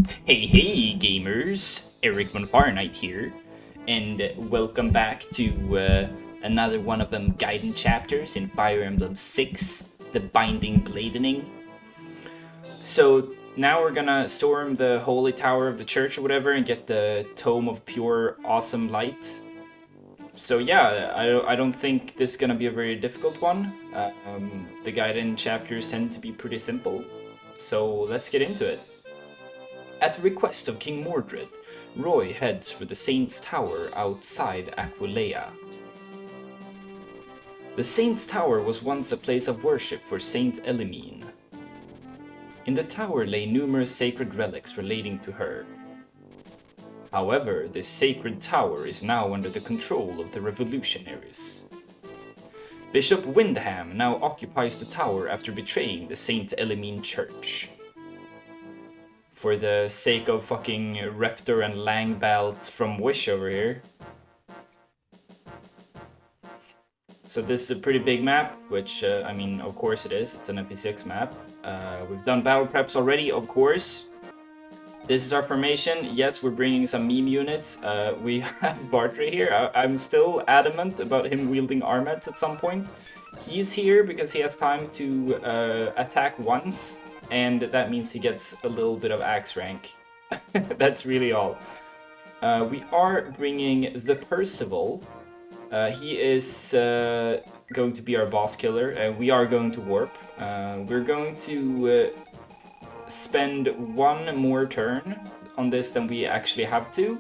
Hey gamers, Eric von Fahrenheit here, and welcome back to another one of them Gaiden chapters in Fire Emblem 6, The Binding Bladening. So now we're gonna storm the holy tower of the church or whatever and get the Tome of Pure Awesome Light. So yeah, I don't think this is gonna be a very difficult one. The Gaiden chapters tend to be pretty simple, so let's get into it. At the request of King Mordred, Roy heads for the Saint's Tower outside Aquileia. The Saint's Tower was once a place of worship for Saint Elimine. In the tower lay numerous sacred relics relating to her. However, this sacred tower is now under the control of the revolutionaries. Bishop Windham now occupies the tower after betraying the Saint Elimine Church. For the sake of fucking Reptor and Langbalt from Wish over here. So this is a pretty big map, which, I mean, of course it is. It's an FE6 map. We've done battle preps already, of course. This is our formation. Yes, we're bringing some meme units. We have Bartre here. I'm still adamant about him wielding Armets at some point. He's here because he has time to attack once. And that means he gets a little bit of axe rank. That's really all. We are bringing the Percival. He is going to be our boss killer, and we are going to warp. We're going to spend one more turn on this than we actually have to,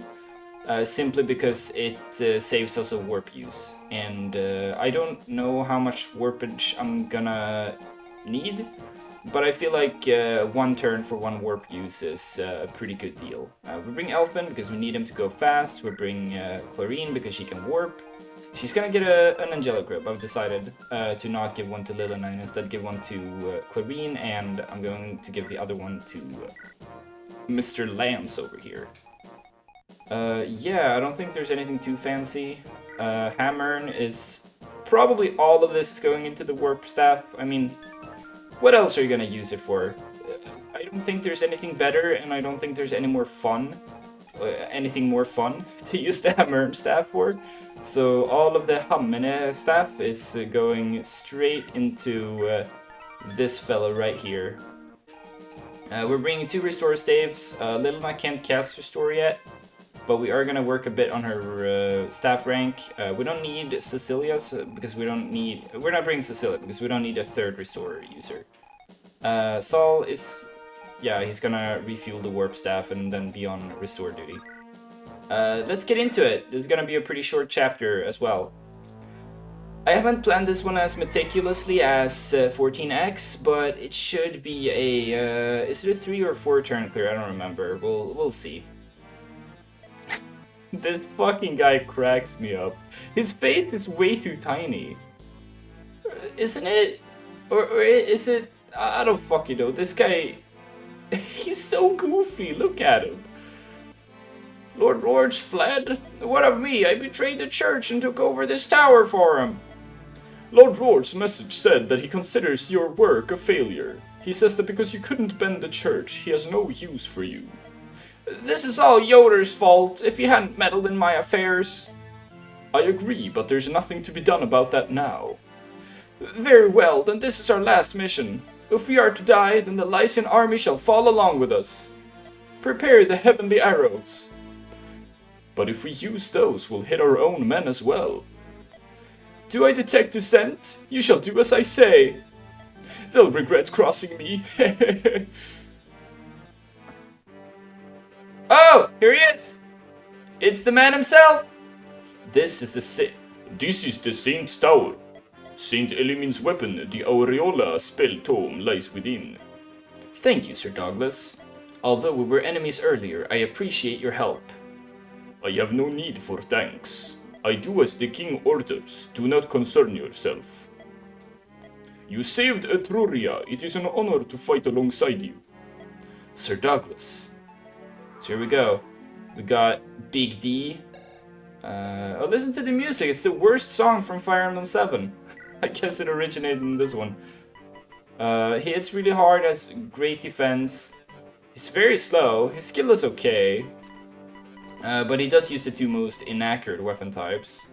simply because it saves us a warp use. And I don't know how much warpage I'm gonna need. But I feel like one turn for one warp use is a pretty good deal. We bring Elfman because we need him to go fast. We bring Clarine because she can warp. She's gonna get an Angelic Grip. I've decided to not give one to Lilina and instead give one to Clarine, and I'm going to give the other one to Mr. Lance over here. Yeah, I don't think there's anything too fancy. Hammern is... Probably all of this is going into the warp staff. I mean... What else are you gonna use it for? I don't think there's anything better, and I don't think there's any more fun, anything more fun to use the Hammer staff for. So all of the Hammene staff is going straight into this fella right here. We're bringing 2 Restore staves. Lilina can't cast Restore yet, but we are gonna work a bit on her staff rank. We don't need Cecilia's because we're not bringing Cecilia because we don't need a 3rd Restorer user. Saul is, yeah, he's gonna refuel the warp staff and then be on restore duty. Let's get into it. This is gonna be a pretty short chapter as well. I haven't planned this one as meticulously as 14x, but it should be a, is it a 3 or 4 turn clear? I don't remember. We'll see. This fucking guy cracks me up. His face is way too tiny. Isn't it? Or is it? I don't fucking know. This guy, he's so goofy. Look at him. Lord Lords fled. What of me? I betrayed the church and took over this tower for him. Lord Lord's message said that he considers your work a failure. He says that because you couldn't bend the church, he has no use for you. This is all Yoder's fault, if he hadn't meddled in my affairs. I agree, but there's nothing to be done about that now. Very well, then this is our last mission. If we are to die, then the Lycian army shall fall along with us. Prepare the heavenly arrows. But if we use those, we'll hit our own men as well. Do I detect dissent? You shall do as I say. They'll regret crossing me. Oh, here he is! It's the man himself! This is the Saint's Tower. Saint Elimine's weapon, the Aureola spell tome, lies within. Thank you, Sir Douglas. Although we were enemies earlier, I appreciate your help. I have no need for thanks. I do as the king orders. Do not concern yourself. You saved Etruria. It is an honor to fight alongside you. Sir Douglas. So here we go. We got Big D. Oh, listen to the music. It's the worst song from Fire Emblem 7. I guess it originated in this one. He hits really hard, has great defense. He's very slow. His skill is okay. But he does use the two most inaccurate weapon types.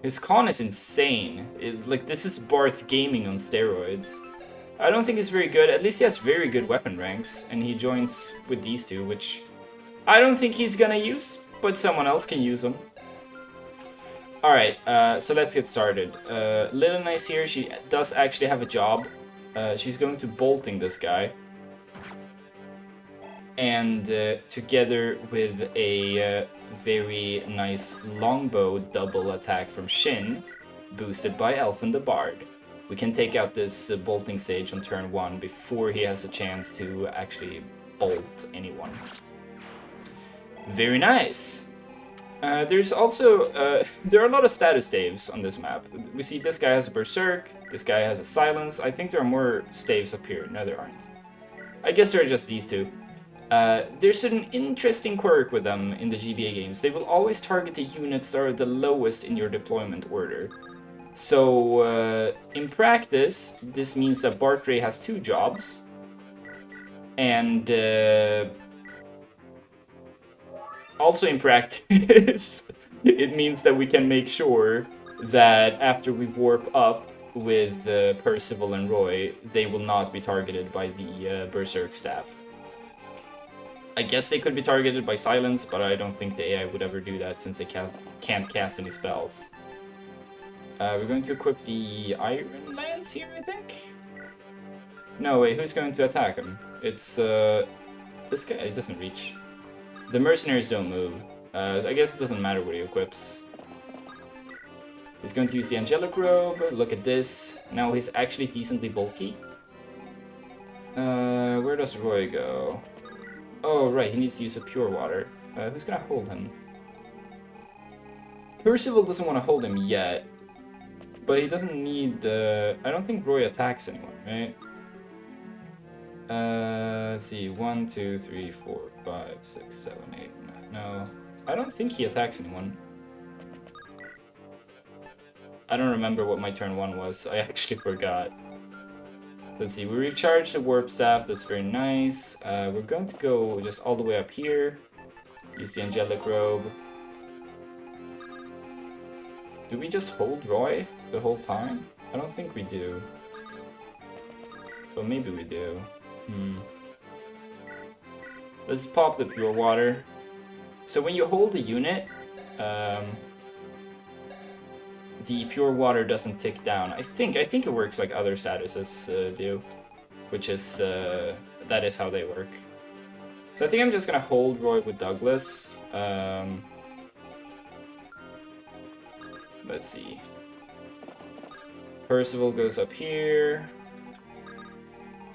His con is insane. Like, this is Barth gaming on steroids. I don't think he's very good. At least he has very good weapon ranks. And he joins with these two, which I don't think he's gonna use. But someone else can use them. Alright, so let's get started. Lilina is here. She does actually have a job. She's going to bolting this guy. And together with a very nice longbow double attack from Shin, boosted by Elfin the Bard, we can take out this bolting sage on turn 1 before he has a chance to actually bolt anyone. Very nice! There's also, there are a lot of status staves on this map. We see this guy has a Berserk, this guy has a Silence. I think there are more staves up here. No, there aren't. I guess there are just these two. There's an interesting quirk with them in the GBA games. They will always target the units that are the lowest in your deployment order. So, in practice, this means that Bartray has 2 jobs. And, also in practice, it means that we can make sure that after we warp up with Percival and Roy, they will not be targeted by the Berserk staff. I guess they could be targeted by Silence, but I don't think the AI would ever do that since they can't cast any spells. We're going to equip the Iron Lance here, I think? No, wait, who's going to attack him? It's, this guy. It doesn't reach. The mercenaries don't move. I guess it doesn't matter what he equips. He's going to use the Angelic Robe. Look at this. Now he's actually decently bulky. Where does Roy go? Oh, right, he needs to use a Pure Water. Who's gonna hold him? Percival doesn't want to hold him yet. But he doesn't need the... I don't think Roy attacks anyone, right? Let's see. 1, 2, 3, 4, 5, 6, 7, 8, 9. No. I don't think he attacks anyone. I don't remember what my turn 1 was. I actually forgot. Let's see, we recharge the Warp Staff, that's very nice. We're going to go just all the way up here. Use the Angelic Robe. Do we just hold Roy the whole time? I don't think we do. But maybe we do. Let's pop the Pure Water. So when you hold a unit, the Pure Water doesn't tick down. I think it works like other statuses do, which is that is how they work. So I think I'm just gonna hold Roy with Douglas. Let's see. Percival goes up here.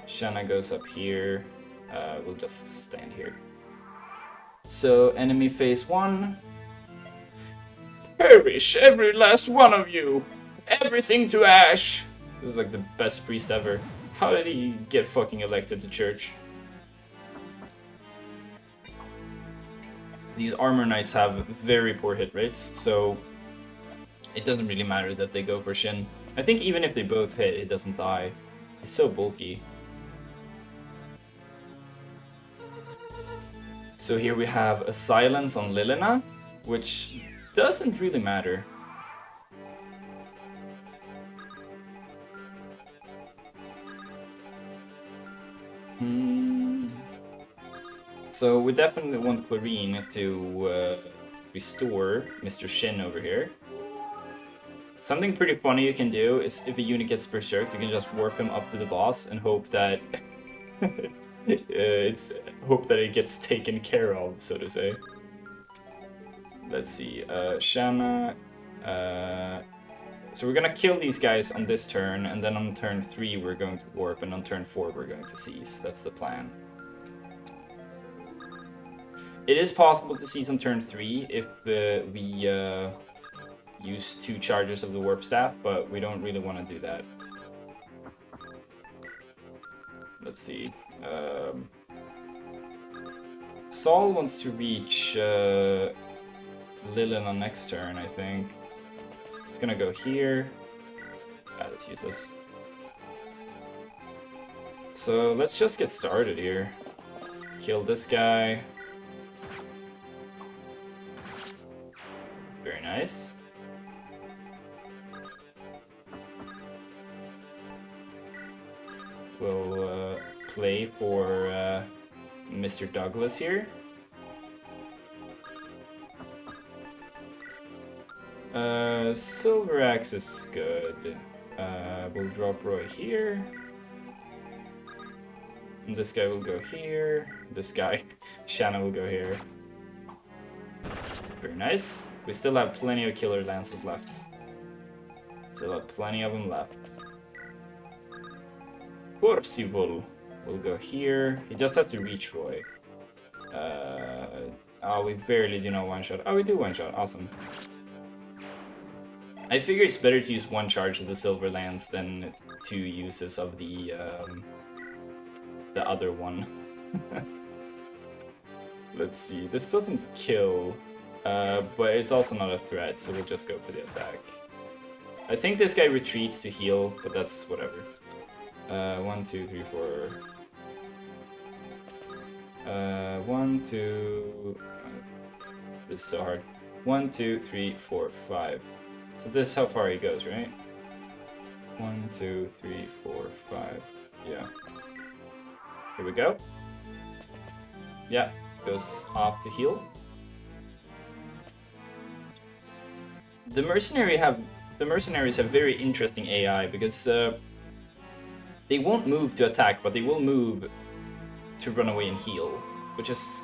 Shanna goes up here. We'll just stand here. So enemy phase 1. Perish, every last one of you! Everything to ash! This is like the best priest ever. How did he get fucking elected to church? These armor knights have very poor hit rates, so it doesn't really matter that they go for Shin. I think even if they both hit, it doesn't die. He's so bulky. So here we have a Silence on Lilina, which doesn't really matter. So we definitely want Clarine to restore Mr. Shin over here. Something pretty funny you can do is if a unit gets berserked, you can just warp him up to the boss and hope that it gets taken care of, so to say. Let's see, Shanna. So we're gonna kill these guys on this turn, and then on turn 3 we're going to warp, and on turn 4 we're going to seize. That's the plan. It is possible to seize on turn 3 if we use 2 charges of the warp staff, but we don't really want to do that. Let's see. Saul wants to reach Lilin on next turn, I think. It's gonna go here. That's useless. So let's just get started here. Kill this guy. Very nice. We'll play for Mr. Douglas here. Silver Axe is good. We'll drop Roy here. And this guy will go here. This guy, Shanna, will go here. Very nice. We still have plenty of killer lances left. Still have plenty of them left. Percival will go here. He just has to reach Roy. Oh, we barely do not one-shot. Oh, we do one-shot. Awesome. I figure it's better to use one charge of the Silver Lance than 2 uses of the other one. Let's see. This doesn't kill, but it's also not a threat, so we'll just go for the attack. I think this guy retreats to heal, but that's whatever. 1, 2, 3, 4. 1, 2. This is so hard. 1, 2, 3, 4, 5. So this is how far he goes, right? 1, 2, 3, 4, 5. Yeah. Here we go. Yeah, goes off to heal. The mercenaries have very interesting AI because they won't move to attack, but they will move to run away and heal, which is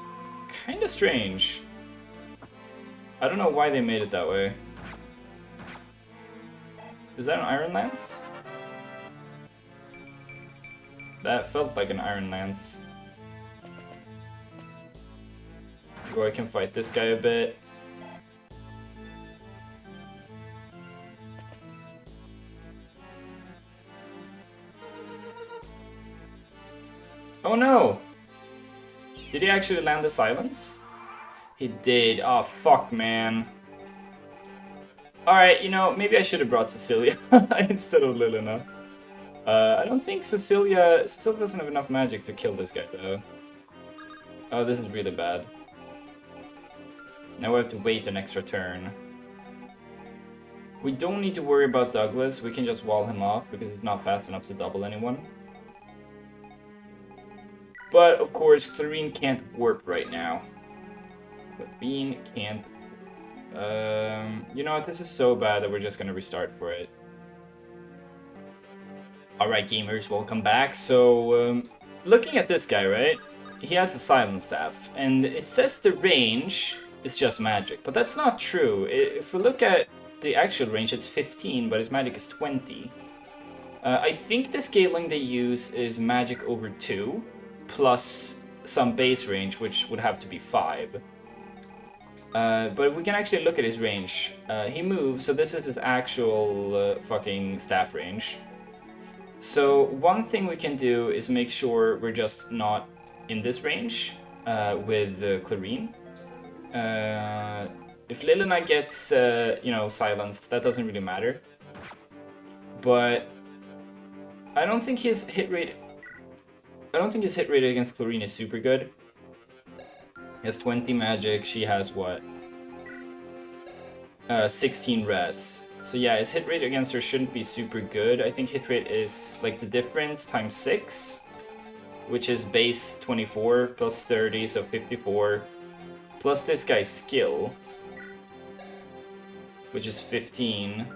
kind of strange. I don't know why they made it that way. Is that an Iron Lance? That felt like an Iron Lance. Or I can fight this guy a bit. Oh no! Did he actually land the silence? He did. Oh fuck, man. Alright, you know, maybe I should have brought Cecilia instead of Lilina. I don't think Cecilia doesn't have enough magic to kill this guy, though. Oh, this is really bad. Now we have to wait an extra turn. We don't need to worry about Douglas, we can just wall him off because he's not fast enough to double anyone. But, of course, Clarine can't warp right now. Clarine can't... you know what, this is so bad that we're just gonna restart for it. Alright gamers, welcome back. So, looking at this guy, right? He has the Silent Staff, and it says the range is just magic, but that's not true. If we look at the actual range, it's 15, but his magic is 20. I think the scaling they use is magic over 2, plus some base range, which would have to be 5. But we can actually look at his range. He moves, so this is his actual fucking staff range. So one thing we can do is make sure we're just not in this range with Clarine. If Lilina gets, you know, silenced, that doesn't really matter. But I don't think his hit rate... I don't think his hit rate against Clarine is super good. He has 20 magic, she has what? 16 res. So yeah, his hit rate against her shouldn't be super good. I think hit rate is like the difference times 6, which is base 24 plus 30, so 54. Plus this guy's skill, which is 15.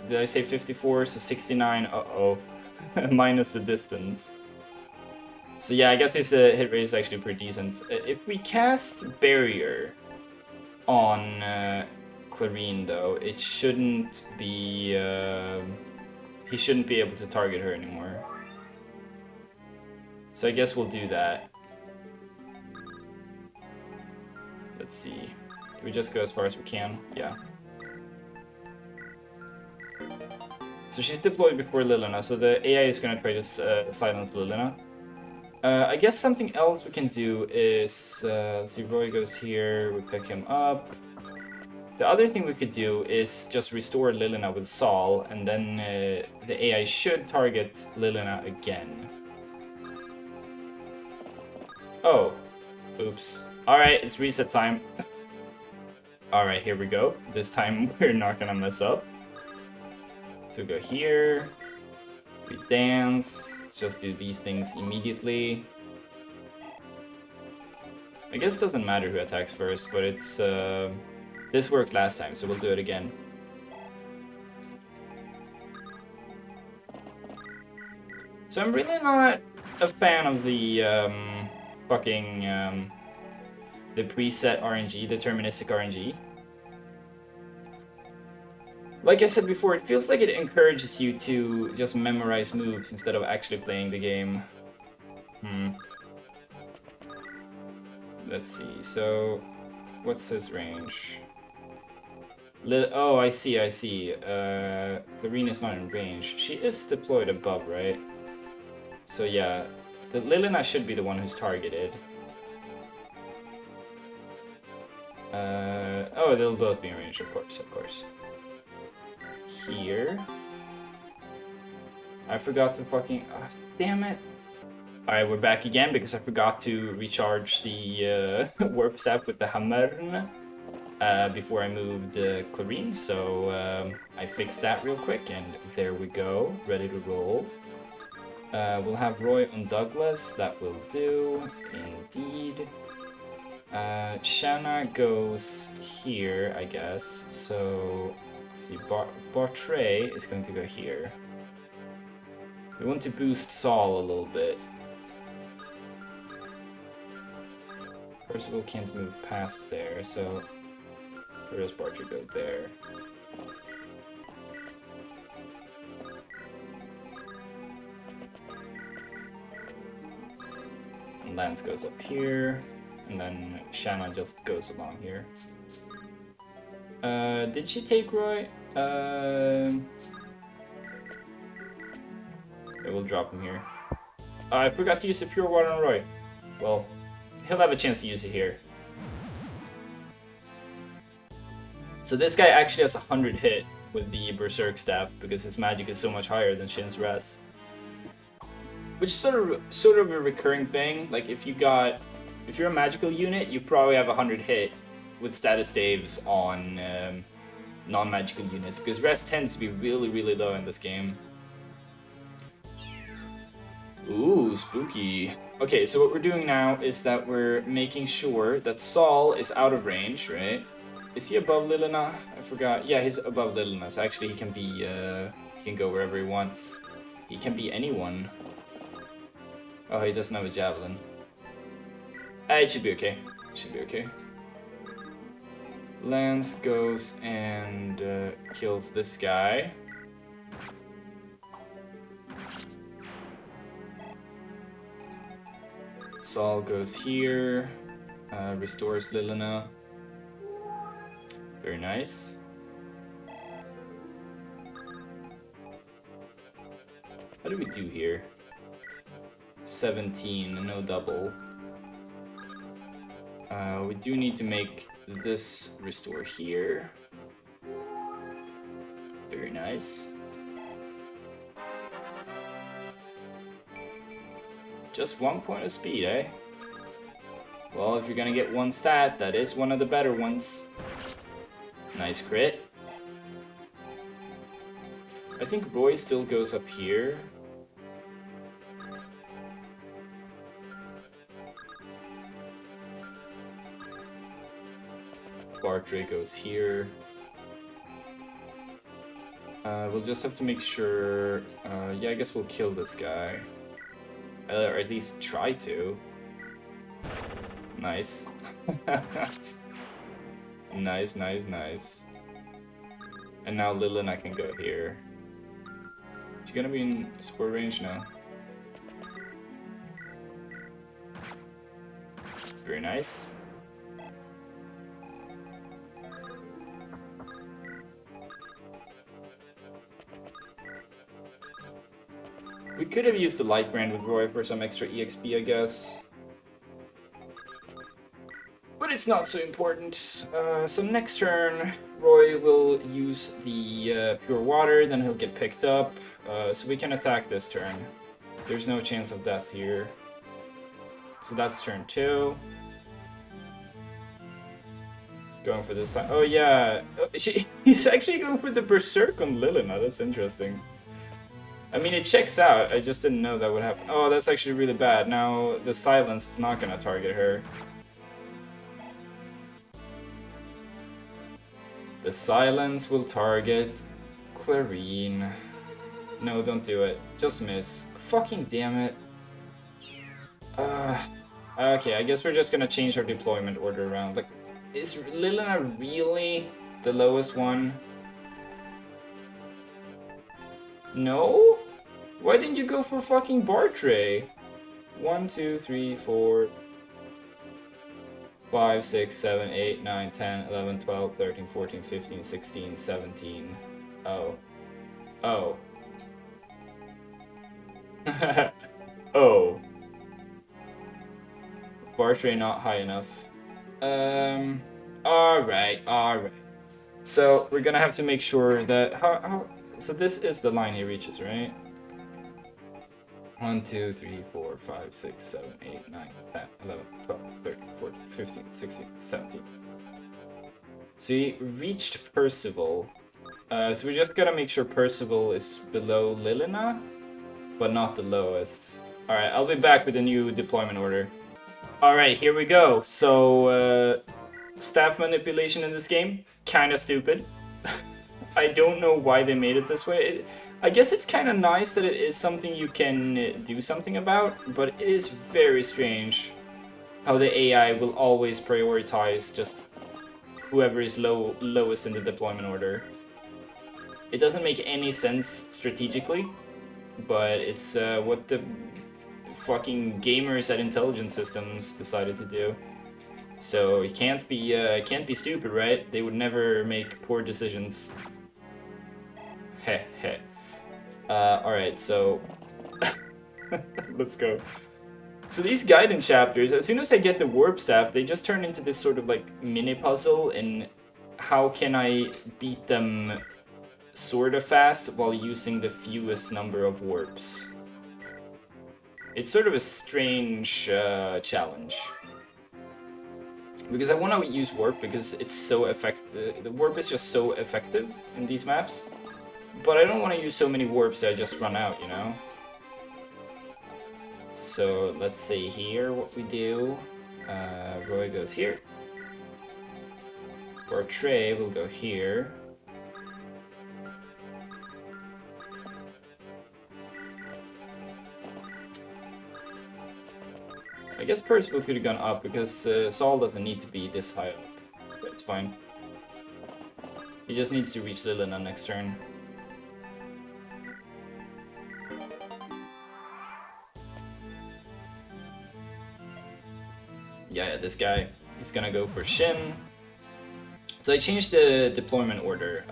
Did I say 54? So 69, uh-oh. Minus the distance. So yeah, I guess his hit rate is actually pretty decent. If we cast Barrier on Clarine, though, it shouldn't be... he shouldn't be able to target her anymore. So I guess we'll do that. Let's see. Do we just go as far as we can? Yeah. So she's deployed before Lilina, so the AI is going to try to silence Lilina. I guess something else we can do is, let's see, Roy goes here, we pick him up. The other thing we could do is just restore Lilina with Saul, and then the AI should target Lilina again. Oh, oops. Alright, it's reset time. Alright, here we go. This time we're not gonna mess up. So we go here. We dance. Let's just do these things immediately. I guess it doesn't matter who attacks first, but it's... this worked last time, so we'll do it again. So I'm really not a fan of the the preset RNG, deterministic RNG. Like I said before, it feels like it encourages you to just memorize moves instead of actually playing the game. Let's see, so what's his range? Oh, I see. Clarina's not in range. She is deployed above, right? So yeah, the Lilina should be the one who's targeted. Oh, they'll both be in range, of course. Here. I forgot to fucking... Oh, damn it. Alright, we're back again because I forgot to recharge the warp staff with the Hammer before I moved Clarine, so I fixed that real quick, and there we go, ready to roll. We'll have Roy on Douglas, that will do, indeed. Shanna goes here, I guess, so let's see, Bartray is going to go here. We want to boost Saul a little bit. Percival can't move past there, so where does Bartray go? There. And Lance goes up here, and then Shanna just goes along here. Did she take Roy? I will drop him here. I forgot to use the Pure Water on Roy. Well, he'll have a chance to use it here. So this guy actually has 100 hit with the Berserk Staff because his magic is so much higher than Shin's Res. Which is sort of a recurring thing. Like if you're a magical unit, you probably have 100 hit with status saves on non-magical units because Res tends to be really low in this game. Ooh, spooky. Okay, so what we're doing now is that we're making sure that Saul is out of range, right? Is he above Lilina? I forgot. Yeah, he's above Lilina, so actually he can be, he can go wherever he wants. He can be anyone. Oh, he doesn't have a javelin. It should be okay. It should be okay. Lance goes and kills this guy. Saul goes here, restores Lilina. Very nice. How do we do here? 17, no double. We do need to make this restore here. Very nice. Just 1 point of speed, eh? Well, if you're gonna get one stat, that is one of the better ones. Nice crit. I think Roy still goes up here. Bartray goes here. We'll just have to make sure... yeah, I guess we'll kill this guy. Or at least try to. Nice. Nice. And now Lilina can go here. She's gonna be in support range now. Very nice. We could have used the Light Brand with Roy for some extra EXP, I guess. But it's not so important. So next turn, Roy will use the Pure Water, then he'll get picked up. So we can attack this turn. There's no chance of death here. So that's turn 2. Going for this side. Oh yeah, he's actually going for the Berserk on Lilina. That's interesting. I mean, it checks out. I just didn't know that would happen. Oh, that's actually really bad. Now the silence is not gonna target her. The silence will target Clarine. No, don't do it. Just miss. Fucking damn it. Okay, I guess we're just gonna change our deployment order around. Like, is Lilina really the lowest one? No? Why didn't you go for fucking Bartray? 1, 2, 3, 4, 5, 6, 7, 8, 9, 10, 11, 12, 13, 14, 15, 16, 17. Oh. Oh. Oh. Bartray not high enough. Alright. So, we're gonna have to make sure that... So this is the line he reaches, right? 1, 2, 3, 4, 5, 6, 7, 8, 9, 10, 11, 12, 13, 14, 15, 16, 17. So he reached Percival. So we're just gonna make sure Percival is below Lilina, but not the lowest. Alright, I'll be back with a new deployment order. Alright, here we go. So, staff manipulation in this game, kinda stupid. I don't know why they made it this way. I guess it's kind of nice that it is something you can do something about, but it is very strange how the AI will always prioritize just whoever is lowest in the deployment order. It doesn't make any sense strategically, but it's what the fucking gamers at Intelligent Systems decided to do. So you can't be stupid, right? They would never make poor decisions. Heh heh. Alright, so let's go. So these guidance chapters, as soon as I get the warp staff, they just turn into this sort of like mini puzzle in how can I beat them sort of fast while using the fewest number of warps. It's sort of a strange challenge. Because I want to use warp because it's so effective. The warp is just so effective in these maps. But I don't want to use so many warps that I just run out, you know? So let's see here what we do. Roy goes here. Bartray will go here. I guess Percival could have gone up because Saul doesn't need to be this high up. But it's fine. He just needs to reach Lilina next turn. Yeah, this guy, he's gonna go for Shin. So I changed the deployment order.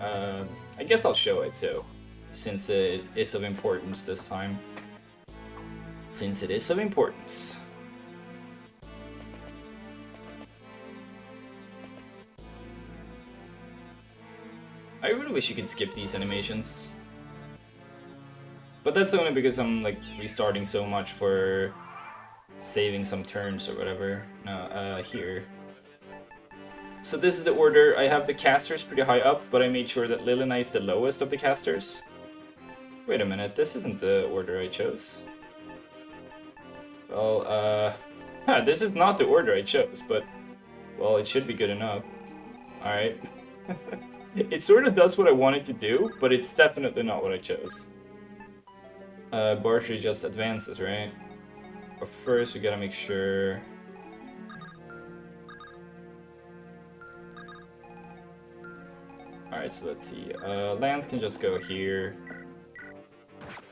I guess I'll show it too, since it is of importance this time. Since it is of importance. I really wish you could skip these animations. But that's only because I'm like restarting so much for saving some turns or whatever. No, here. So this is the order. I have the casters pretty high up, but I made sure that Lilina is the lowest of the casters. Wait a minute, this isn't the order I chose. Well, this is not the order I chose, but, well, it should be good enough. Alright. It sort of does what I wanted to do, but it's definitely not what I chose. Bartray just advances, right? But first we gotta make sure... Alright, so let's see. Lance can just go here.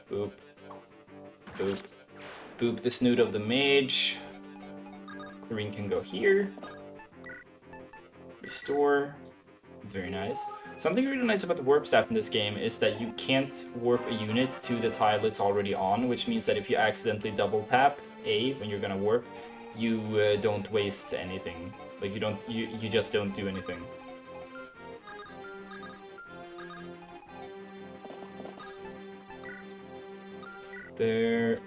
Boop. Boop. Boop the snoot of the mage. Clarine can go here. Restore. Very nice. Something really nice about the warp staff in this game is that you can't warp a unit to the tile it's already on, which means that if you accidentally double tap A when you're gonna warp, you don't waste anything. Like you just don't do anything. There.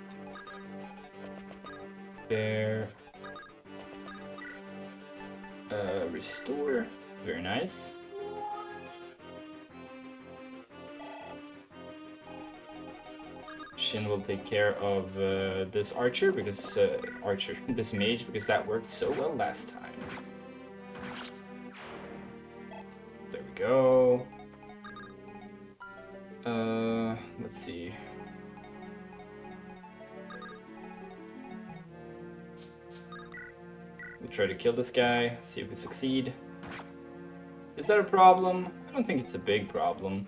Restore. Very nice. Shin will take care of this archer because this mage because that worked so well last time. There we go. Let's see. We'll try to kill this guy, see if we succeed. Is that a problem? I don't think it's a big problem.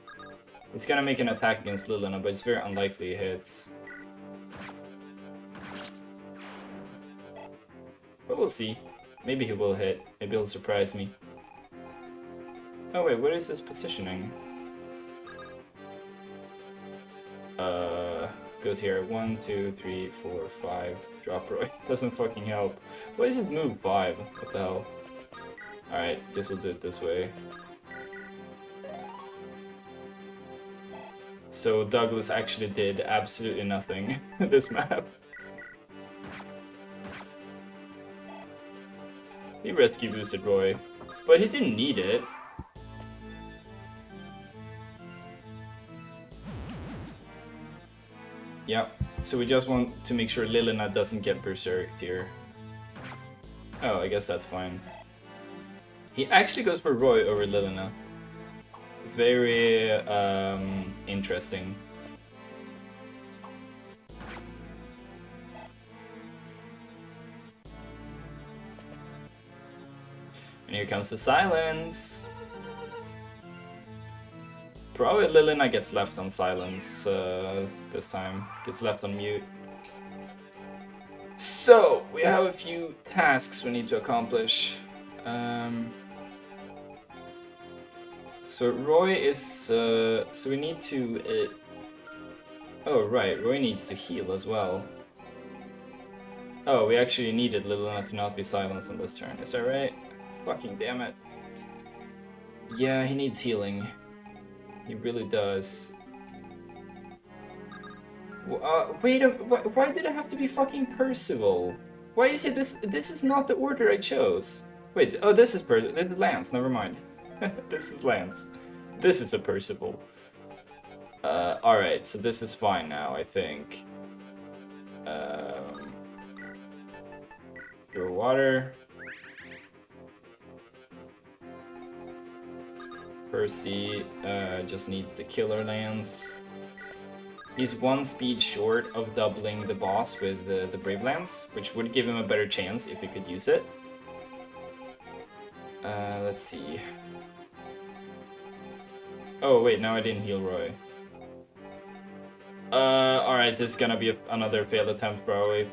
He's gonna make an attack against Lilina, but it's very unlikely he hits. But we'll see. Maybe he will hit. Maybe he'll surprise me. Oh wait, what is this positioning? Goes here. 1, 2, 3, 4, 5. Drop Roy. Doesn't fucking help. What is his move? 5. What the hell? Alright, guess we'll do it this way. So Douglas actually did absolutely nothing this map. He rescue boosted Roy, but he didn't need it. Yep, so we just want to make sure Lilina doesn't get berserked here. Oh, I guess that's fine. He actually goes for Roy over Lilina. Very interesting. And here comes the silence. Probably Lilina gets left on silence this time. Gets left on mute. So, we have a few tasks we need to accomplish. So Roy is... so we need to... oh, right. Roy needs to heal as well. Oh, we actually needed Lilina to not be silenced on this turn. Is that right? Fucking damn it. Yeah, he needs healing. He really does. Wait, why did it have to be fucking Percival? Why is it this? This is not the order I chose. Wait, oh, this is Lance, never mind. This is Lance. This is a Percival. Alright, so this is fine now, I think. Pure water. Percy just needs the killer lance. He's 1 speed short of doubling the boss with the Brave Lance, which would give him a better chance if he could use it. Let's see. Oh wait, no, I didn't heal Roy. Alright, this is gonna be another failed attempt probably.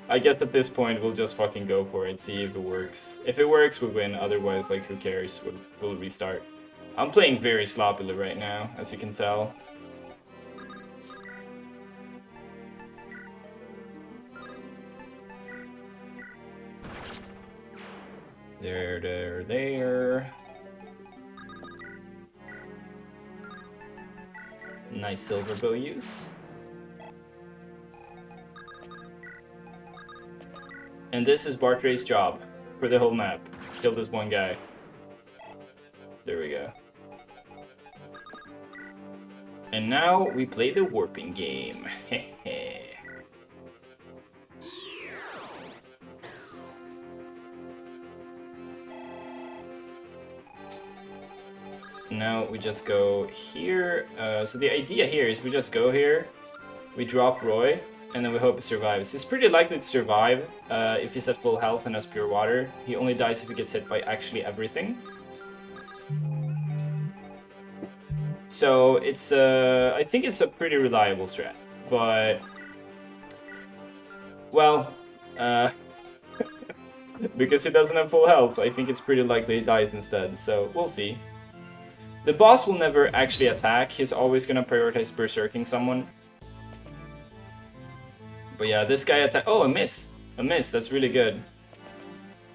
I guess at this point we'll just fucking go for it, see if it works. If it works, we win, otherwise, like, who cares, we'll restart. I'm playing very sloppily right now, as you can tell. There. Nice silver bow use. And this is Bartray's job for the whole map. Kill this one guy. There we go. And now we play the warping game. Hehe. Now we just go here. So the idea here is we just go here, we drop Roy, and then we hope he survives. He's pretty likely to survive if he's at full health and has pure water. He only dies if he gets hit by actually everything. So it's I think it's a pretty reliable strat, but well, because he doesn't have full health, I think it's pretty likely he dies instead. So we'll see. The boss will never actually attack. He's always gonna prioritize berserking someone. But yeah, this guy attack. Oh, a miss! A miss. That's really good.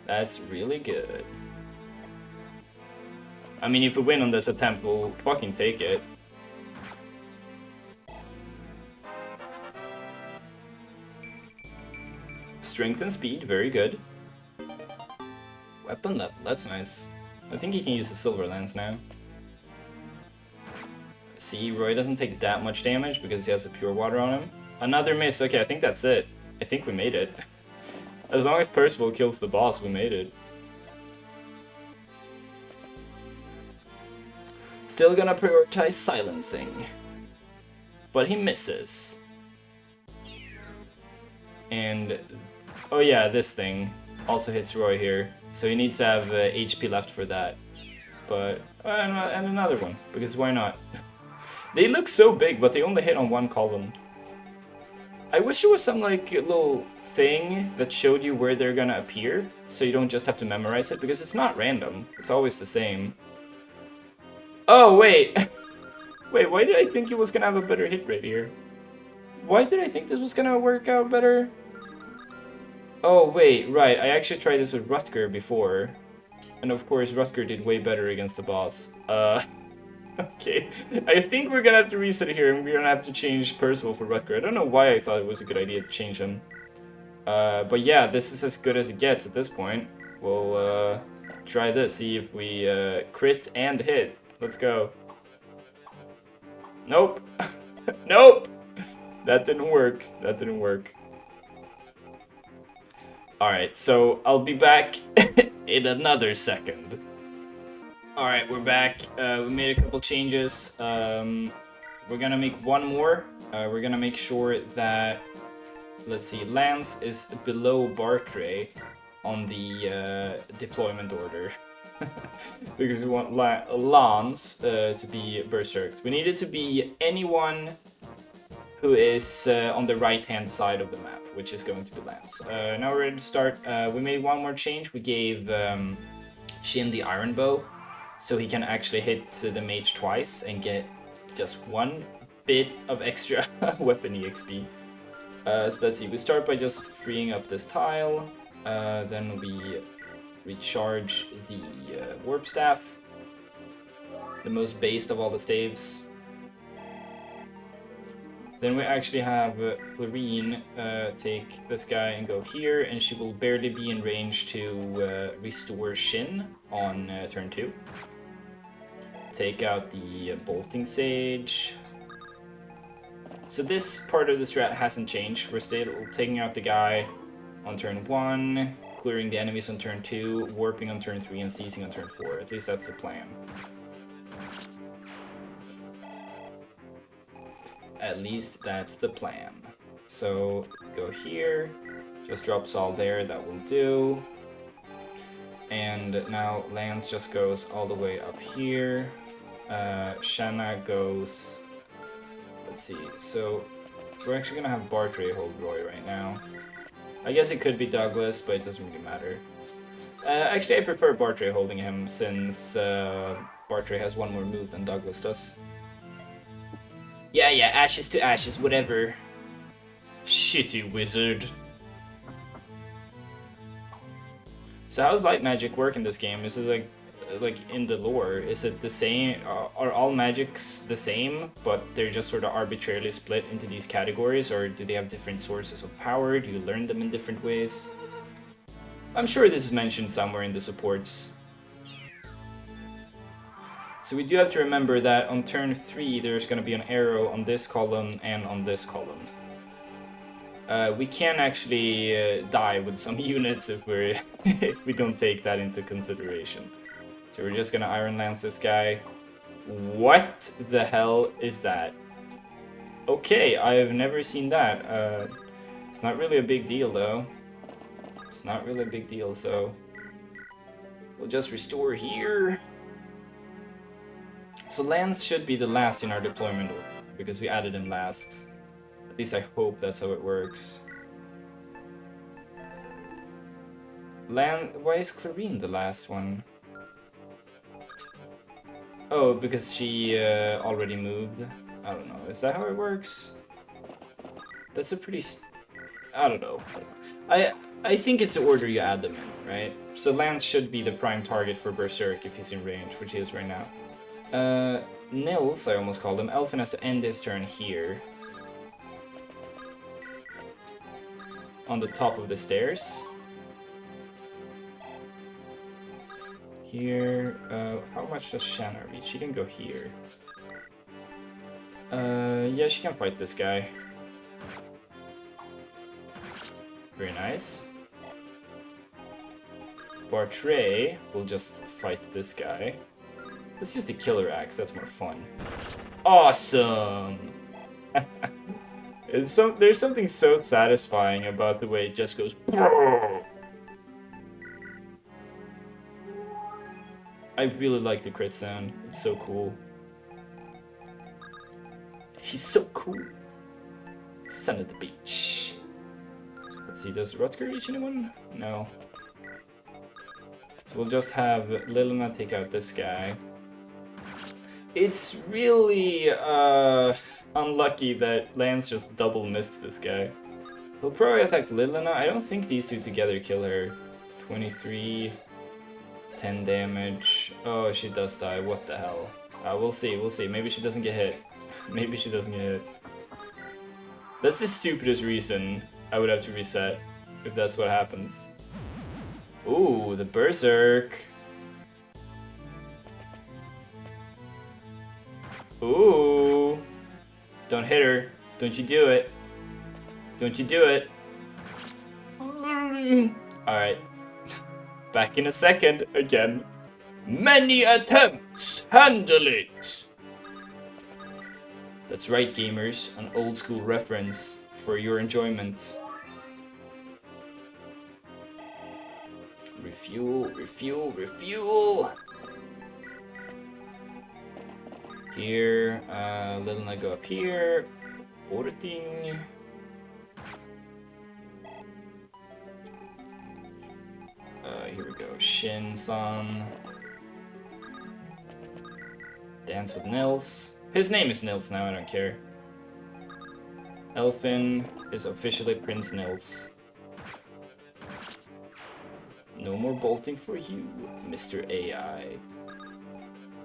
That's really good. I mean, if we win on this attempt, we'll fucking take it. Strength and speed, very good. Weapon level, that's nice. I think he can use the silver lance now. See, Roy doesn't take that much damage because he has a pure water on him. Another miss. Okay, I think that's it. I think we made it. As long as Percival kills the boss, we made it. Still gonna prioritize silencing. But he misses. And... oh yeah, this thing also hits Roy here. So he needs to have HP left for that. But... and another one, because why not? They look so big, but they only hit on one column. I wish there was some like little thing that showed you where they're gonna appear, so you don't just have to memorize it, because it's not random. It's always the same. Oh, wait. Wait, why did I think he was gonna have a better hit rate here? Why did I think this was gonna work out better? Oh, wait, right. I actually tried this with Rutger before. And of course, Rutger did way better against the boss. Okay. I think we're gonna have to reset it here, and we're gonna have to change Percival for Rutger. I don't know why I thought it was a good idea to change him. But yeah, this is as good as it gets at this point. We'll, try this, see if we, crit and hit. Let's go. Nope. Nope! That didn't work. That didn't work. Alright, so I'll be back in another second. Alright, we're back. We made a couple changes. We're gonna make one more. We're gonna make sure that, let's see, Lance is below Bartray on the deployment order. Because we want Lance to be berserked. We need it to be anyone who is on the right-hand side of the map, which is going to be Lance. Now we're ready to start. We made one more change. We gave Shin the Iron Bow, so he can actually hit the mage twice and get just one bit of extra weapon EXP. So let's see, we start by just freeing up this tile, then we recharge the warp staff, the most based of all the staves. Then we actually have Clarine take this guy and go here, and she will barely be in range to restore Shin on turn 2. Take out the Bolting Sage. So this part of the strat hasn't changed. We're still taking out the guy on turn 1, clearing the enemies on turn 2, warping on turn 3, and seizing on turn 4. At least that's the plan. At least that's the plan. So go here, just drops all there, that will do. And now Lance just goes all the way up here. Shanna goes, let's see, so we're actually gonna have Bartray hold Roy right now. I guess it could be Douglas, but it doesn't really matter. Actually, I prefer Bartray holding him, since Bartray has one more move than Douglas does. Yeah, ashes to ashes, whatever. Shitty wizard. So how does light magic work in this game? Is it like in the lore? Is it the same? Are all magics the same, but they're just sort of arbitrarily split into these categories, or do they have different sources of power? Do you learn them in different ways? I'm sure this is mentioned somewhere in the supports. So we do have to remember that on turn 3 there's going to be an arrow on this column and on this column. We can actually die with some units if we don't take that into consideration. So we're just gonna Iron Lance this guy. What the hell is that? Okay, I've never seen that. It's not really a big deal though. It's not really a big deal, so we'll just restore here. So Lance should be the last in our deployment order, because we added him last. At least I hope that's how it works. Why is Clarine the last one? Oh, because she already moved. I don't know. Is that how it works? That's a pretty... I don't know. I think it's the order you add them in, right? So Lance should be the prime target for Berserk if he's in range, which he is right now. Nils, I almost called him. Elfin has to end his turn here. On the top of the stairs. Here. How much does Shanna reach? She can go here. Yeah, she can fight this guy. Very nice. Bartray will just fight this guy. Let's use the killer axe, that's more fun. Awesome! There's something so satisfying about the way it just goes. I really like the crit sound. It's so cool. He's so cool. Son of the beach. Let's see, does Rutger reach anyone? No. So we'll just have Lilina take out this guy. It's really unlucky that Lance just double missed this guy. He'll probably attack Lilina. I don't think these two together kill her. 23, 10 damage. Oh, she does die. What the hell? We'll see, we'll see. Maybe she doesn't get hit. Maybe she doesn't get hit. That's the stupidest reason I would have to reset if that's what happens. Ooh, the Berserk. Ooh. Don't hit her. Don't you do it. Don't you do it. Alright. Back in a second again. Many attempts. Handle it. That's right, gamers. An old school reference for your enjoyment. Refuel, refuel, refuel. Here, Lilina go up here. Boarding. Here we go. Shin-san. Dance with Nils. His name is Nils now, I don't care. Elfin is officially Prince Nils. No more bolting for you, Mr. AI.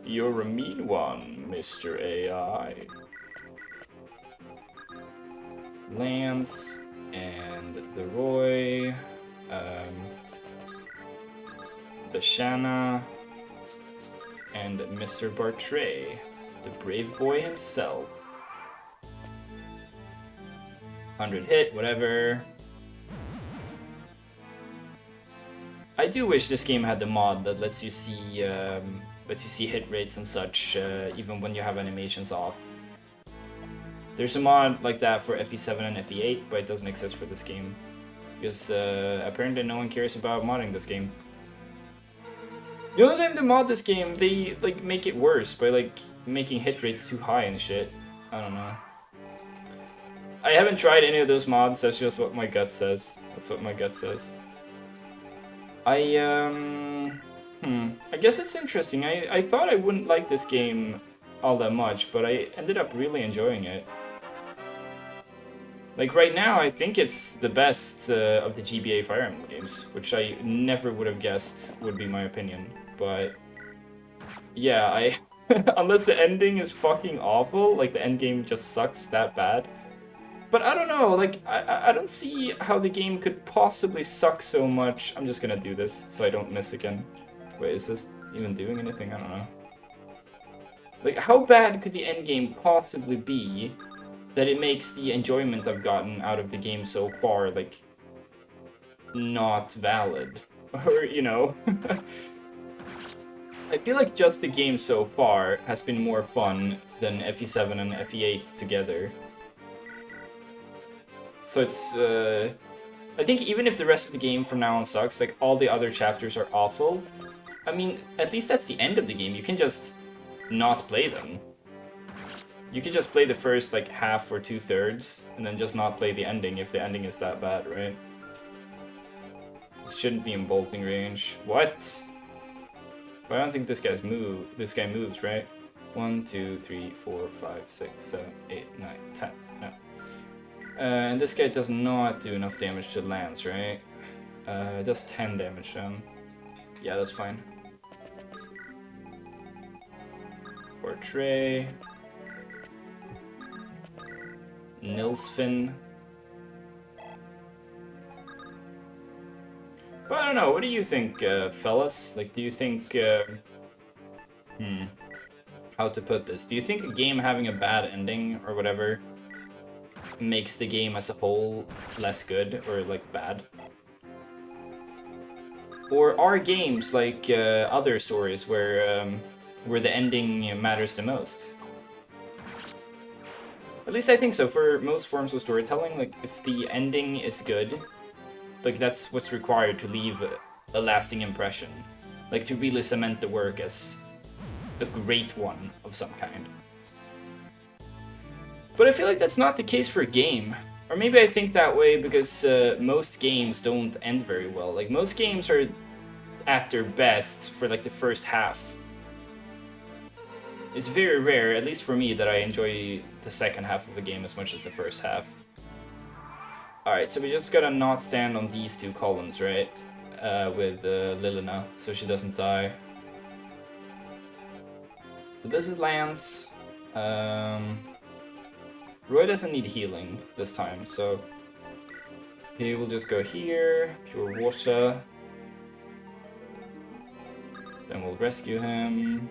You're a mean one, Mr. AI. Lance and the Roy. The Shanna. And Mr. Bartray, the brave boy himself. 100 hit, whatever. I do wish this game had the mod that lets you see hit rates and such, even when you have animations off. There's a mod like that for FE7 and FE8, but it doesn't exist for this game. Because apparently no one cares about modding this game. The only time they mod this game, they like make it worse by like making hit rates too high and shit. I don't know. I haven't tried any of those mods, that's just what my gut says. That's what my gut says. I guess it's interesting. I thought I wouldn't like this game all that much, but I ended up really enjoying it. Like right now, I think it's the best of the GBA Fire Emblem games, which I never would have guessed would be my opinion. But yeah, unless the ending is fucking awful, like the end game just sucks that bad. But I don't know, like I don't see how the game could possibly suck so much. I'm just gonna do this so I don't miss again. Wait, is this even doing anything? I don't know. Like, how bad could the end game possibly be that it makes the enjoyment I've gotten out of the game so far, like, not valid? Or, you know? I feel like just the game so far has been more fun than FE7 and FE8 together. So it's, I think even if the rest of the game from now on sucks, like, all the other chapters are awful, I mean, at least that's the end of the game. You can just not play them. You can just play the first, like, half or 2/3, and then just not play the ending if the ending is that bad, right? This shouldn't be in bolting range. What? But I don't think this guy moves, right? 1, 2, 3, 4, 5, 6, 7, 8, 9, 10. No. And this guy does not do enough damage to Lance, right? It does 10 damage to him. Yeah, that's fine. Portray. Nilsfin. But I don't know, what do you think, fellas? Like, do you think, how to put this? Do you think a game having a bad ending or whatever makes the game as a whole less good or, like, bad? Or are games like other stories where the ending matters the most? At least I think so. For most forms of storytelling, like if the ending is good, like that's what's required to leave a lasting impression, like to really cement the work as a great one of some kind. But I feel like that's not the case for a game. Or maybe I think that way because most games don't end very well. Like most games are at their best for like the first half. It's very rare, at least for me, that I enjoy the second half of the game as much as the first half. Alright, so we just gotta not stand on these two columns, right? With Lilina, so she doesn't die. So this is Lance. Roy doesn't need healing this time, so he will just go here, pure water. Then we'll rescue him.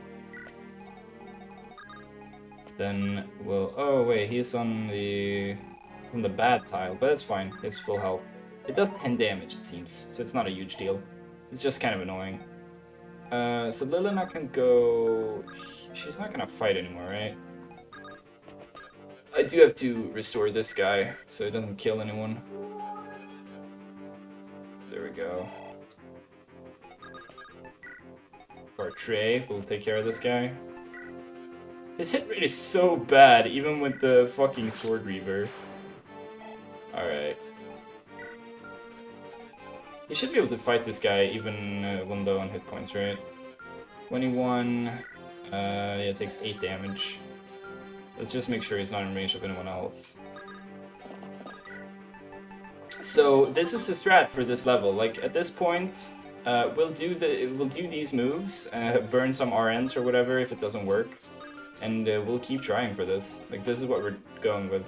Then we'll... Oh wait, he's on the bad tile, but it's fine. It's full health. It does 10 damage, it seems, so it's not a huge deal. It's just kind of annoying. So Lilina can go... She's not gonna fight anymore, right? I do have to restore this guy, so it doesn't kill anyone. There we go. Or Trey will take care of this guy. His hit rate is so bad, even with the fucking Sword Reaver. Alright. You should be able to fight this guy even when low on hit points, right? 21. Yeah, it takes 8 damage. Let's just make sure he's not in range of anyone else. So this is the strat for this level. Like at this point, we'll do these moves, burn some RNs or whatever if it doesn't work, and we'll keep trying for this. Like this is what we're going with.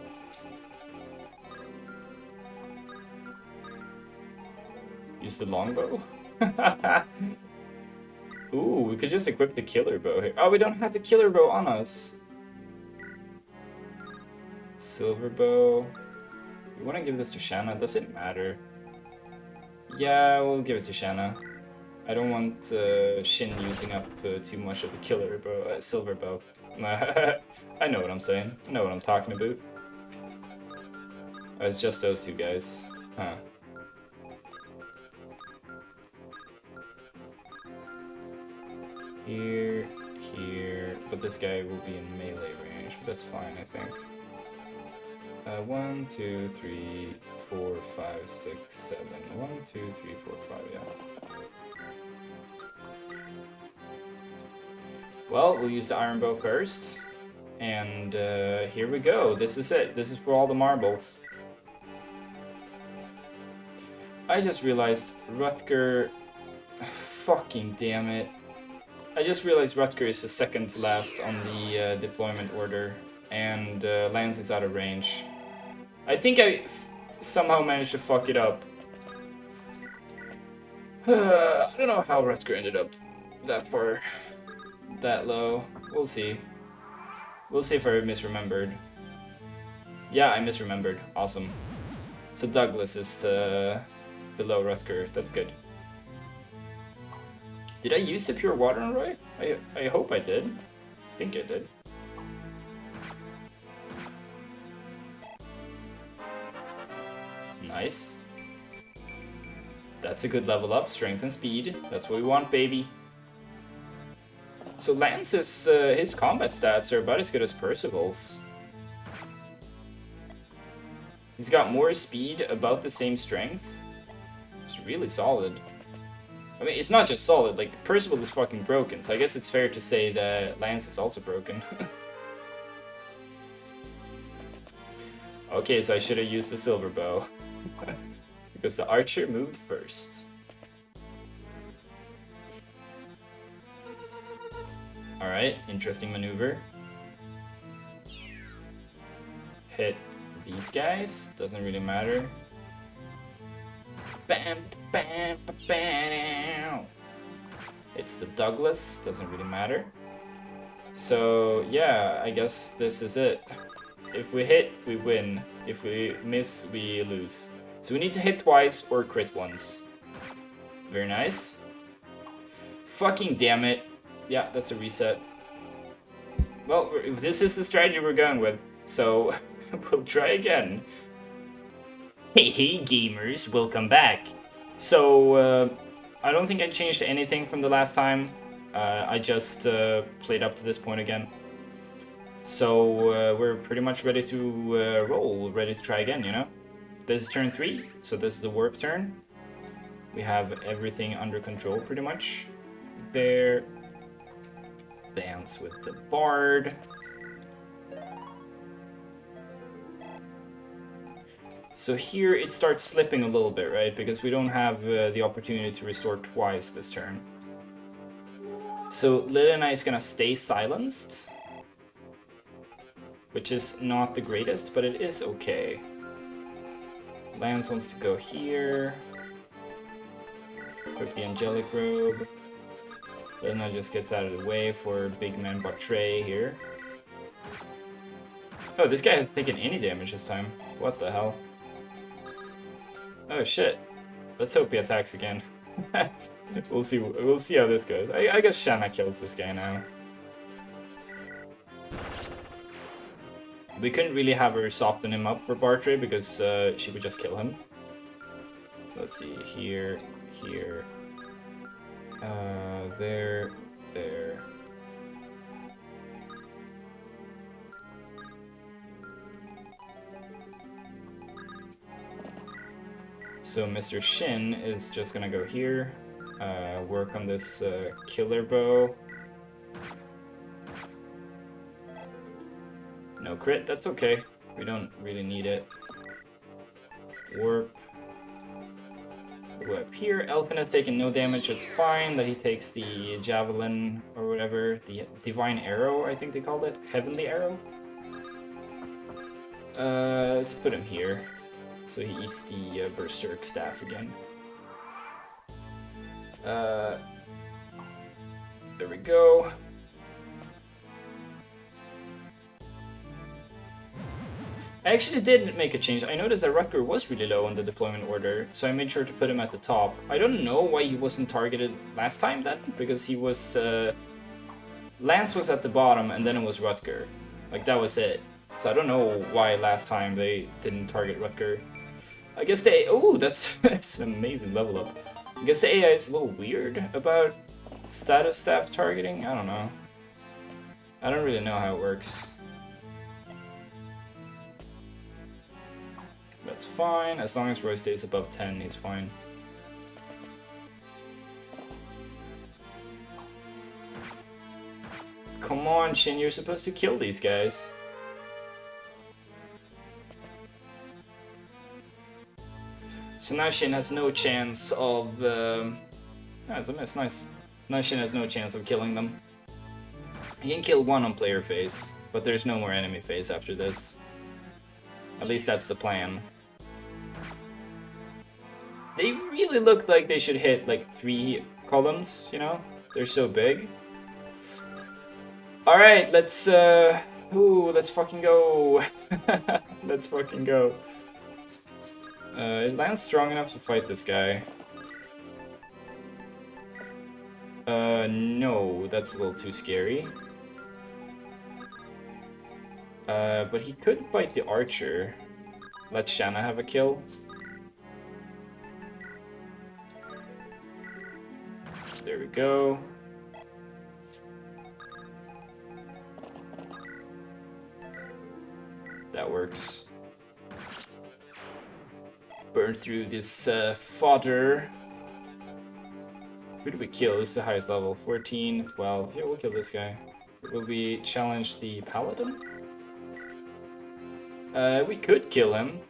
Use the longbow? Ooh, we could just equip the killer bow here. Oh, we don't have the killer bow on us. Silver bow. We want to give this to Shanna. Does it matter? Yeah, we'll give it to Shanna. I don't want Shin using up too much of the killer bow, silver bow. I know what I'm saying. I know what I'm talking about. Oh, it's just those two guys. Huh. Here, here, but this guy will be in melee range, but that's fine, I think. 1, 2, 3, 4, 5, 6, 7. 1, 2, 3, 4, 5, yeah. Well, we'll use the iron bow first. And here we go. This is it. This is for all the marbles. I just realized Rutger... Fucking damn it. I just realized Rutger is the second to last on the deployment order. And Lance is out of range. I think I somehow managed to fuck it up. I don't know how Rutger ended up that far, that low. We'll see. We'll see if I misremembered. Yeah, I misremembered. Awesome. So Douglas is below Rutger. That's good. Did I use the pure water on Roy? I hope I did. I think I did. Nice. That's a good level up. Strength and speed. That's what we want, baby. So Lance's his combat stats are about as good as Percival's. He's got more speed, about the same strength. It's really solid. I mean, it's not just solid, like, Percival is fucking broken, so I guess it's fair to say that Lance is also broken. Okay, so I should have used the silver bow. Because the archer moved first. Alright, interesting maneuver. Hit these guys, doesn't really matter. Bam, bam, bam. It's the Douglas, doesn't really matter. So yeah, I guess this is it. If we hit, we win. If we miss, we lose. So we need to hit twice or crit once. Very nice. Fucking damn it. Yeah, that's a reset. Well, this is the strategy we're going with. So we'll try again. Hey gamers, welcome back. So I don't think I changed anything from the last time. I just played up to this point again. So we're pretty much ready to roll, ready to try again, you know? This is turn 3, so this is the warp turn. We have everything under control pretty much. There. Dance with the bard. So here it starts slipping a little bit, right? Because we don't have the opportunity to restore twice this turn. So Lilina is gonna stay silenced, which is not the greatest, but it is okay. Lance wants to go here. Equip the Angelic Robe. Lilina just gets out of the way for Big Man Bartray here. Oh, this guy hasn't taken any damage this time. What the hell? Oh shit. Let's hope he attacks again. We'll see how this goes. I guess Shanna kills this guy now. We couldn't really have her soften him up for Bartray because she would just kill him. So let's see, here, here, there, there. So Mr. Shin is just gonna go here, work on this killer bow. No crit, that's okay. We don't really need it. Warp. We'll go up here. Elfin has taken no damage, it's fine that he takes the javelin or whatever. The divine arrow, I think they called it. Heavenly arrow. Let's put him here. So he eats the berserk staff again. There we go. I actually did make a change. I noticed that Rutger was really low on the deployment order, so I made sure to put him at the top. I don't know why he wasn't targeted last time then, because he was... Lance was at the bottom and then it was Rutger. Like, that was it. So I don't know why last time they didn't target Rutger. I guess they... Oh, that's an amazing level up. I guess the AI is a little weird about status staff targeting. I don't know. I don't really know how it works. That's fine. As long as Roy stays above 10, he's fine. Come on, Shin, you're supposed to kill these guys. So now Shin has no chance of... That's a miss, nice. Now Shin has no chance of killing them. He can kill one on player phase, but there's no more enemy phase after this. At least that's the plan. They really look like they should hit like 3 columns, you know? They're so big. Alright, let's let's fucking go. Let's fucking go. Is Lance strong enough to fight this guy? No, that's a little too scary. But he could fight the archer. Let Shanna have a kill. There we go. That works. Burn through this fodder. Who do we kill? This is the highest level. 14, 12. Yeah, we'll kill this guy. Will we challenge the paladin? We could kill him.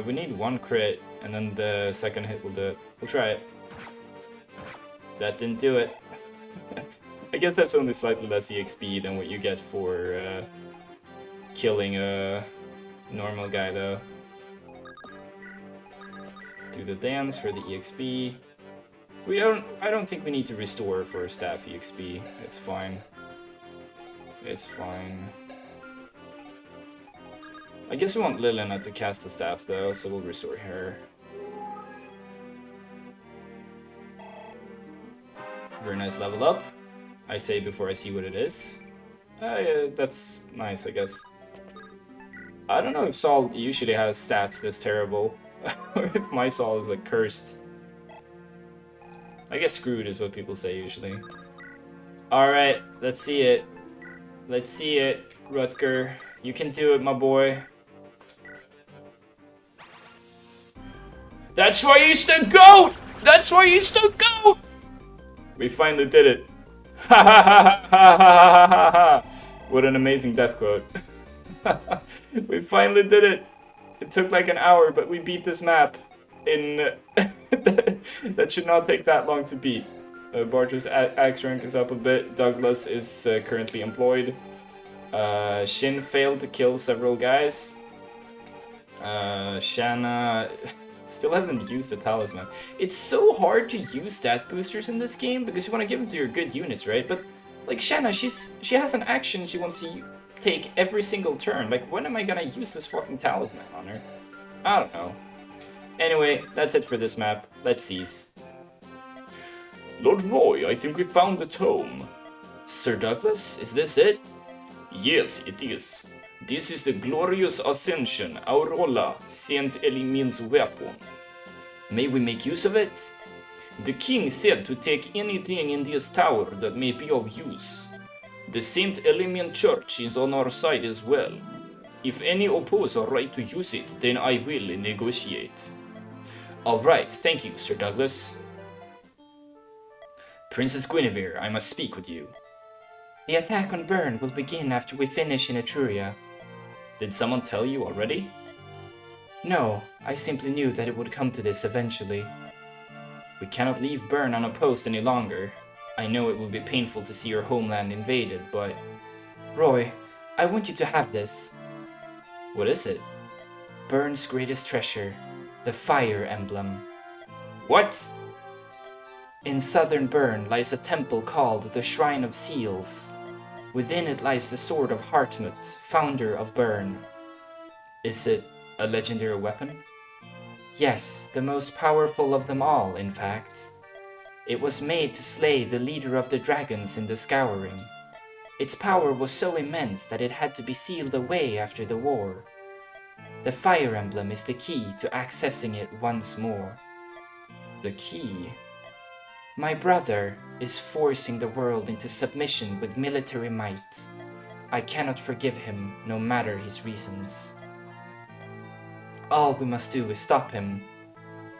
We need 1 crit, and then the second hit will do it. We'll try it. That didn't do it. I guess that's only slightly less EXP than what you get for killing a normal guy, though. Do the dance for the EXP. I don't think we need to restore for staff EXP. It's fine. It's fine. I guess we want Lilina to cast the staff though, so we'll restore her. Very nice level up. I say before I see what it is. Yeah, that's nice, I guess. I don't know if Saul usually has stats this terrible, or if my Saul is like cursed. I guess screwed is what people say usually. Alright, let's see it. Let's see it, Rutger. You can do it, my boy. That's why he's the GOAT! That's why he's the GOAT! We finally did it. Ha ha ha ha ha ha ha! What an amazing death quote. We finally did it. It took like an hour, but we beat this map in... that should not take that long to beat. Bartra's axe rank is up a bit. Douglas is currently employed. Shin failed to kill several guys. Shanna still hasn't used a talisman. It's so hard to use stat boosters in this game because you want to give them to your good units, right? But like Shanna, she has an action she wants to take every single turn. Like, when am I gonna use this fucking talisman on her? I don't know. Anyway, that's it for this map. Let's cease. Lord Roy, I think we found the tome. Sir Douglas, is this it? Yes, it is. This is the glorious ascension, Aurora, Saint Elimin's weapon. May we make use of it? The king said to take anything in this tower that may be of use. The Saint Elimin Church is on our side as well. If any oppose our right to use it, then I will negotiate. Alright, thank you, Sir Douglas. Princess Guinevere, I must speak with you. The attack on Bern will begin after we finish in Etruria. Did someone tell you already? No, I simply knew that it would come to this eventually. We cannot leave Bern unopposed any longer. I know it will be painful to see your homeland invaded, but... Roy, I want you to have this. What is it? Bern's greatest treasure, the fire emblem. What? In southern Bern lies a temple called the Shrine of Seals. Within it lies the sword of Hartmut, founder of Bern. Is it a legendary weapon? Yes, the most powerful of them all, in fact. It was made to slay the leader of the dragons in the Scouring. Its power was so immense that it had to be sealed away after the war. The fire emblem is the key to accessing it once more. The key? My brother is forcing the world into submission with military might. I cannot forgive him, no matter his reasons. All we must do is stop him.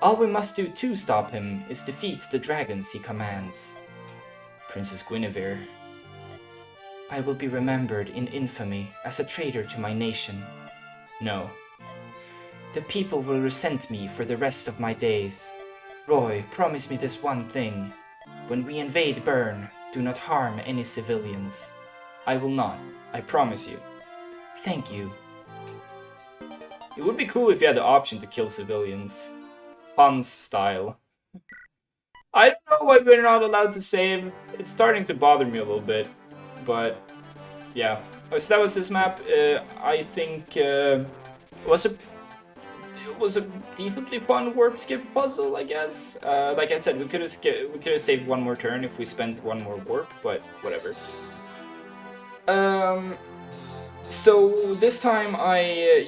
All we must do to stop him is defeat the dragons he commands. Princess Guinevere. I will be remembered in infamy as a traitor to my nation. No. The people will resent me for the rest of my days. Roy, promise me this one thing. When we invade Bern, do not harm any civilians. I will not, I promise you. Thank you. It would be cool if you had the option to kill civilians. Hans style. I don't know why we're not allowed to save. It's starting to bother me a little bit. But, yeah. So that was this map. I think it was a decently fun warp skip puzzle, I guess. Like I said, we could have saved one more turn if we spent one more warp, but whatever. So this time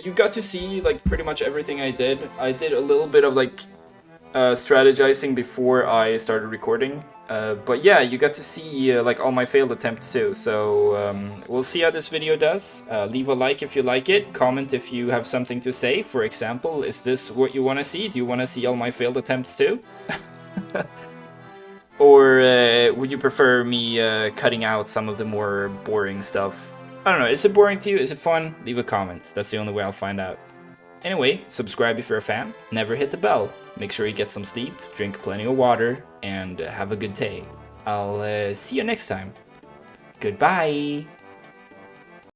you got to see like pretty much everything I did. I did a little bit of like strategizing before I started recording. But yeah, you got to see like all my failed attempts too. So we'll see how this video does. Leave a like if you like it. Comment if you have something to say. For example, is this what you want to see? Do you want to see all my failed attempts too? Or would you prefer me cutting out some of the more boring stuff? I don't know, is it boring to you? Is it fun? Leave a comment. That's the only way I'll find out. Anyway, subscribe if you're a fan. Never hit the bell. Make sure you get some sleep, drink plenty of water, and have a good day. I'll see you next time. Goodbye!